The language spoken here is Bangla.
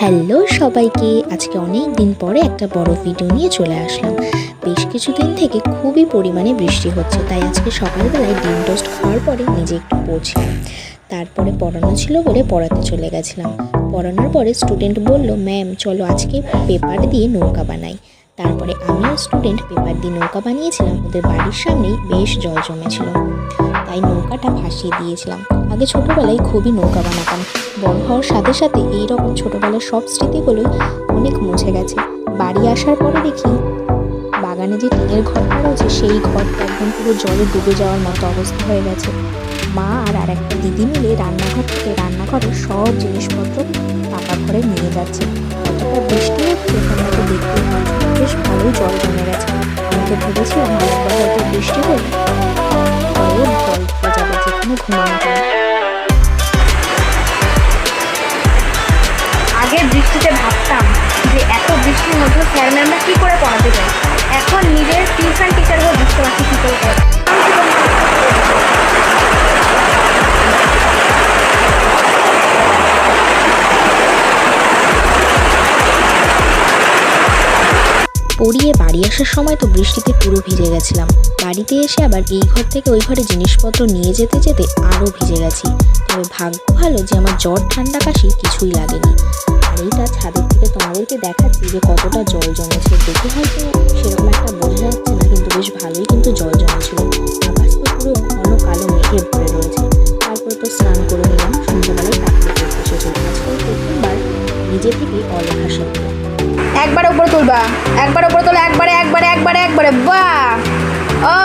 হ্যালো সবাইকে, আজকে অনেক দিন পরে একটা বড় ভিডিও নিয়ে চলে আসলাম। বেশ কিছুদিন থেকে খুবই পরিমাণে বৃষ্টি হচ্ছে, তাই আজকে সকালবেলায় ডিম টোস্ট খাওয়ার পরে নিজে একটু পড়ছিলাম। তারপরে পড়ানো ছিল বলে পড়াতে চলে গেছিলাম। পড়ানোর পরে স্টুডেন্ট বলল, ম্যাম চলো আজকে পেপার দিয়ে নৌকা বানাই। তারপরে আমিও স্টুডেন্ট পেপার দিয়ে নৌকা বানিয়েছিলাম। ওদের বাড়ির সামনেই বেশ জল জমেছিল, তাই নৌকাটা ভাসিয়ে দিয়েছিলাম। আগে ছোটোবেলায় খুবই নৌকা বানাতাম। বড় হওয়ার সাথে সাথে এইরকম ছোটোবেলার সব স্মৃতিগুলোই অনেক মুছে গেছে। বাড়ি আসার পরে দেখি বাগানে যে টিনের ঘরটা রয়েছে সেই ঘরটা একদম পুরো জলে ডুবে যাওয়ার মতো অবস্থা হয়ে গেছে। মা আর একটা দিদি মিলে রান্নাঘর থেকে রান্নাঘরের সব জিনিসপত্র পাকা ঘরে নিয়ে যাচ্ছে। কতটা বৃষ্টি হচ্ছে তোমরা তো দেখতেই পাচ্ছ, বেশ ভালোই জল জমে গেছে। আমি তো ভেবেছিলাম আরেকবার হয়তো বৃষ্টি হলে ঘরে জল ঢুকে যাবে, যেখানে ঘুমানো যায়। আগে বৃষ্টিতে ভাবতাম যে এত বৃষ্টির মধ্যে স্যার ম্যামরা কী করে পড়াতে যায়, এখন নিজের টিউশন টিচার হয়ে বুঝতে পারছি কী করে পড়াতে। পড়িয়ে বাড়ি আসার সময় তো বৃষ্টিতে পুরো ভিজে গেছিলাম। বাড়িতে এসে আবার এই ঘর থেকে ওই ঘরে জিনিসপত্র নিয়ে যেতে যেতে আরও ভিজে গেছি। তবে ভাগ্য ভালো যে আমার জ্বর ঠান্ডা কাশি কিছুই লাগেনি। আর এইটা ছাদের থেকে তোমাদেরকে দেখাচ্ছি যে কতটা জল জমেছে। দেখে হয়তো সেরকম একটা বোঝা যাচ্ছে না, কিন্তু বেশ ভালোই কিন্তু জল জমেছিল। আকাশ তো পুরো ঘন কালো মেঘে ভরে রয়েছে। তারপরে তো স্নান করে নিলাম, সন্ধ্যাবেলায় কাপড় পরতে এসেছিল। আজকাল প্রথমবার নিজে থেকেই অলেখা শিখব। একবার উপরে তুলবা, একবার উপরে তোলো, একবারে একবারে একবারে একবারে, বাহ ও